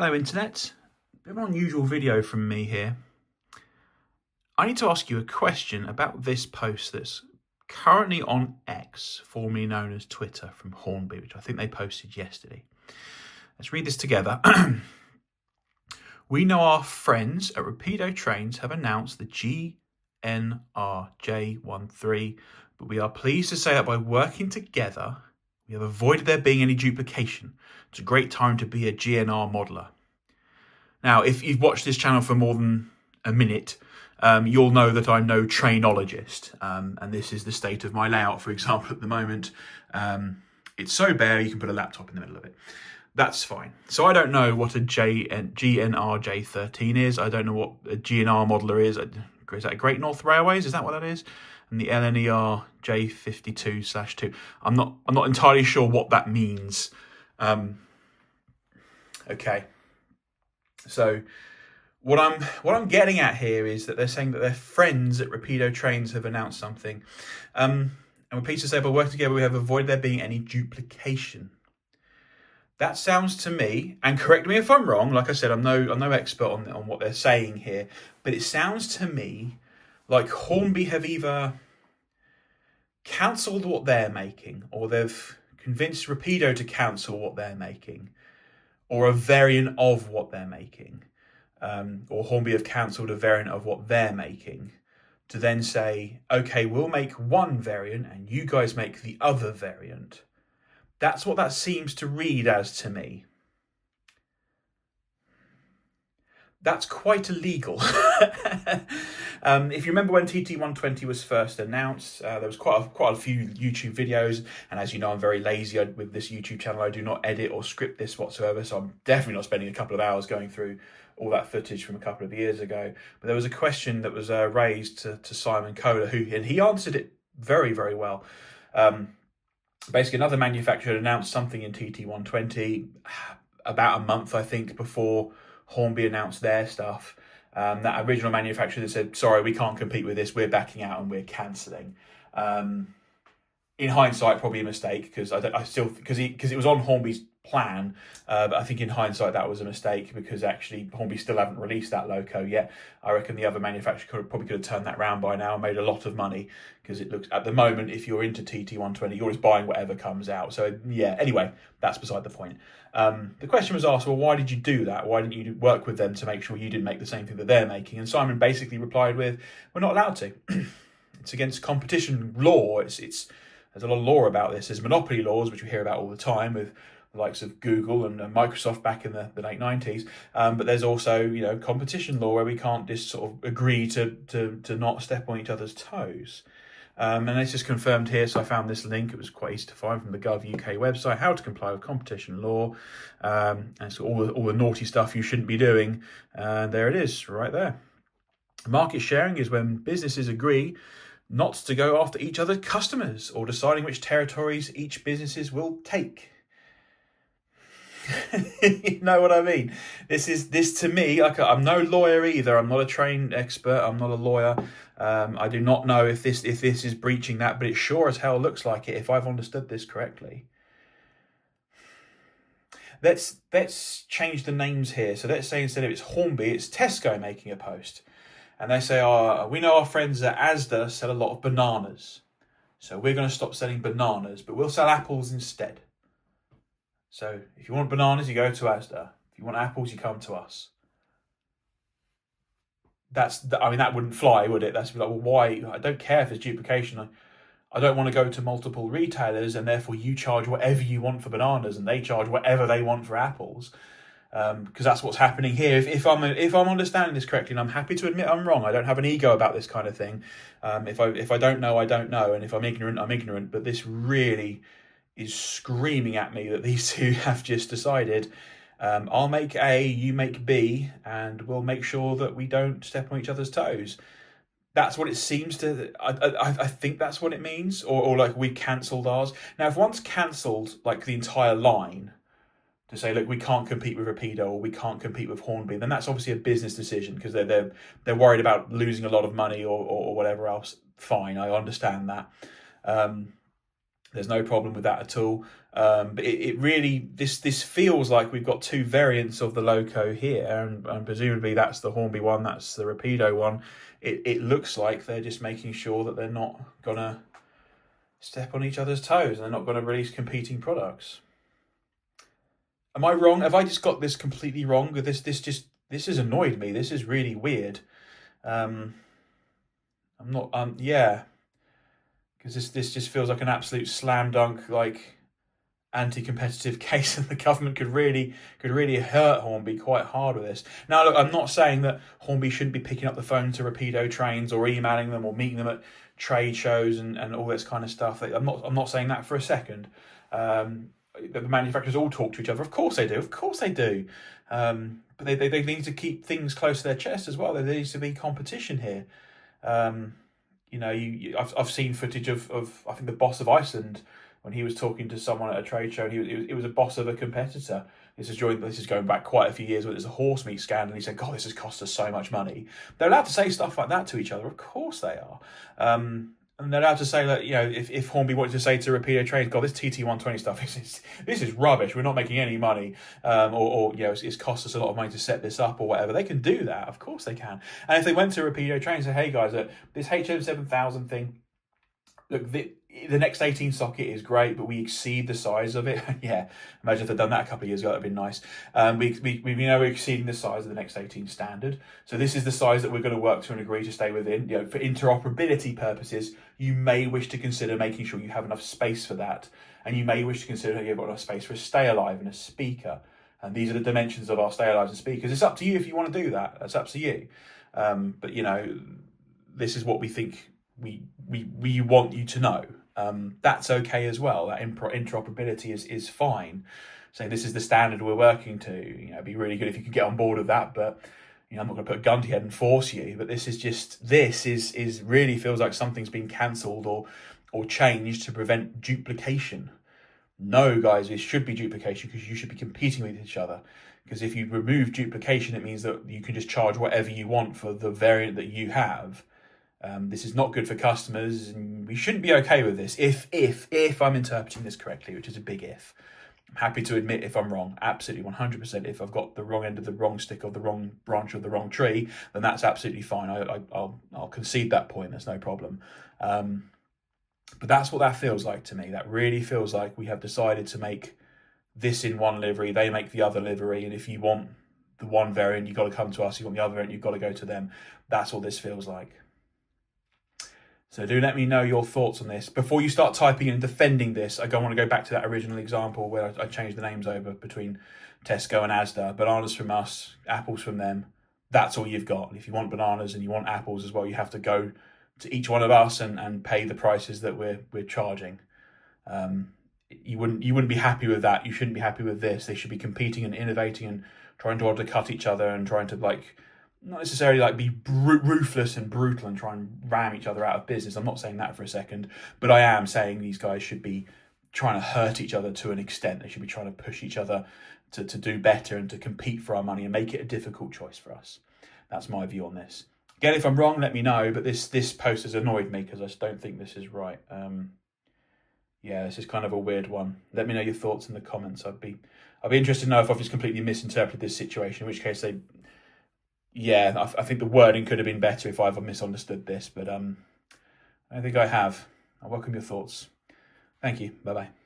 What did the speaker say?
Hello Internet, bit of an unusual video from me here. I need to ask you a question about this post that's currently on X, formerly known as Twitter, from Hornby, which I think they posted yesterday. Let's read this together. We know our friends at Rapido Trains have announced the GNRJ13, but we are pleased to say that by working together, we have avoided there being any duplication. It's a great time to be a GNR modeler. Now, if you've watched this channel for more than a minute, you'll know that I'm no trainologist, and this is the state of my layout, for example, at the moment. It's so bare you can put a laptop in the middle of it. That's fine. So I don't know what a GNRJ13 is. I don't know what a GNR modeler is. Is that Great North Railways? Is that what that is? And the LNER J52/2. I'm not entirely sure what that means. Okay. So what I'm getting at here is that they're saying that their friends at Rapido Trains have announced something. And we're pleased to say by working together we have avoided there being any duplication. That sounds to me, and correct me if I'm wrong, like I said, I'm no expert on what they're saying here, but it sounds to me like Hornby have either cancelled what they're making, or they've convinced Rapido to cancel what they're making, or a variant of what they're making, or Hornby have cancelled a variant of what they're making, to then say, okay, we'll make one variant and you guys make the other variant. That's what that seems to read as to me. That's quite illegal. If you remember when TT120 was first announced, there was quite a few YouTube videos, and as you know, I'm very lazy with this YouTube channel. I do not edit or script this whatsoever, so I'm definitely not spending a couple of hours going through all that footage from a couple of years ago. But there was a question that was raised to Simon Kohler, and he answered it very, very well. Basically, another manufacturer had announced something in TT120 about a month, I think, before Hornby announced their stuff. That original manufacturer that said, sorry, we can't compete with this, we're backing out and we're cancelling. In hindsight, probably a mistake, because it was on Hornby's plan, but I think in hindsight that was a mistake, because actually Hornby still haven't released that loco yet. I reckon the other manufacturer probably could have turned that round by now and made a lot of money, because it looks, at the moment, if you're into TT120, you're just buying whatever comes out. So yeah, anyway, that's beside the point. The question was asked, well, why did you do that? Why didn't you work with them to make sure you didn't make the same thing that they're making? And Simon basically replied with, we're not allowed to. It's against competition law. There's a lot of law about this. There's monopoly laws, which we hear about all the time with the likes of Google and Microsoft back in the late 90s. But there's also, competition law where we can't just sort of agree to not step on each other's toes. And it's just confirmed here. So I found this link. It was quite easy to find from the Gov UK website, how to comply with competition law. And so all the naughty stuff you shouldn't be doing. And there it is, right there. Market sharing is when businesses agree not to go after each other's customers or deciding which territories each businesses will take. You know what I mean? This to me, I'm no lawyer either. I'm not a trained expert. I'm not a lawyer. I do not know if this is breaching that, but it sure as hell looks like it, if I've understood this correctly. Let's change the names here. So let's say instead of it's Hornby, it's Tesco making a post. And they say, we know our friends at Asda sell a lot of bananas. So we're going to stop selling bananas, but we'll sell apples instead. So if you want bananas, you go to Asda. If you want apples, you come to us. That wouldn't fly, would it? That's like, well, why? I don't care if there's duplication. I don't want to go to multiple retailers, and therefore you charge whatever you want for bananas and they charge whatever they want for apples. Because that's what's happening here. If I'm understanding this correctly, and I'm happy to admit I'm wrong, I don't have an ego about this kind of thing. If I don't know, I don't know, and if I'm ignorant, I'm ignorant. But this really is screaming at me that these two have just decided, I'll make A, you make B, and we'll make sure that we don't step on each other's toes. That's what it seems to. I think that's what it means, or like we cancelled ours. Now, if one's cancelled like the entire line, to say, look, we can't compete with Rapido or we can't compete with Hornby, then that's obviously a business decision, because they're worried about losing a lot of money or whatever else. Fine, I understand that. There's no problem with that at all. But it really, this feels like we've got two variants of the loco here, and presumably that's the Hornby one, that's the Rapido one. It looks like they're just making sure that they're not gonna step on each other's toes and they're not gonna release competing products. Am I wrong? Have I just got this completely wrong? This has annoyed me. This is really weird. I'm not. Yeah, because this just feels like an absolute slam dunk, like anti-competitive case, and the government could really hurt Hornby quite hard with this. Now, look, I'm not saying that Hornby shouldn't be picking up the phone to Rapido trains or emailing them or meeting them at trade shows and all this kind of stuff. I'm not saying that for a second. The manufacturers all talk to each other. Of course they do. Of course they do. But they need to keep things close to their chest as well. There needs to be competition here. I've seen footage of I think the boss of Iceland when he was talking to someone at a trade show. And it was a boss of a competitor. This is going back quite a few years when there's a horse meat scandal. And he said, "God, this has cost us so much money." They're allowed to say stuff like that to each other. Of course they are. And they're allowed to say that, if Hornby wanted to say to Rapido trains, "God, this TT120 stuff, this is rubbish. We're not making any money, it's cost us a lot of money to set this up or whatever." They can do that, of course they can. And if they went to Rapido trains and said, "Hey guys, this HM7000 thing, look, the next 18 socket is great, but we exceed the size of it." Yeah, imagine if they'd done that a couple of years ago. That'd been nice. We're exceeding the size of the next 18 standard. So this is the size that we're going to work to and agree to stay within. For interoperability purposes, you may wish to consider making sure you have enough space for that, and you may wish to consider you've got enough space for a stay alive and a speaker. And these are the dimensions of our stay alives and speakers. It's up to you if you want to do that. That's up to you. But this is what we think we want you to know. That's okay as well. That interoperability is fine. So this is the standard we're working to. It'd be really good if you could get on board with that. But I'm not going to put a gun to your head and force you. But this is really feels like something's been cancelled or changed to prevent duplication. No, guys, it should be duplication because you should be competing with each other. Because if you remove duplication, it means that you can just charge whatever you want for the variant that you have. This is not good for customers, and we shouldn't be okay with this. If I'm interpreting this correctly, which is a big if. I'm happy to admit if I'm wrong, absolutely 100%. If I've got the wrong end of the wrong stick or the wrong branch of the wrong tree, then that's absolutely fine. I'll concede that point. There's no problem. But that's what that feels like to me. That really feels like we have decided to make this in one livery. They make the other livery, and if you want the one variant, you've got to come to us. You want the other variant, you've got to go to them. That's what this feels like. So do let me know your thoughts on this. Before you start typing in and defending this, I don't want to go back to that original example where I changed the names over between Tesco and Asda. Bananas from us, apples from them. That's all you've got. And if you want bananas and you want apples as well, you have to go to each one of us and pay the prices that we're charging. You wouldn't be happy with that. You shouldn't be happy with this. They should be competing and innovating and trying to undercut each other and trying to not necessarily be ruthless and brutal and try and ram each other out of business. I'm not saying that for a second, but I am saying these guys should be trying to hurt each other to an extent. They should be trying to push each other to do better and to compete for our money and make it a difficult choice for us. That's my view on this. Again, if I'm wrong, let me know, but this post has annoyed me because I just don't think this is right. This is kind of a weird one. Let me know your thoughts in the comments. I'd be interested to know if I've just completely misinterpreted this situation, in which case I think the wording could have been better if I've misunderstood this, but I think I have. I welcome your thoughts. Thank you. Bye-bye.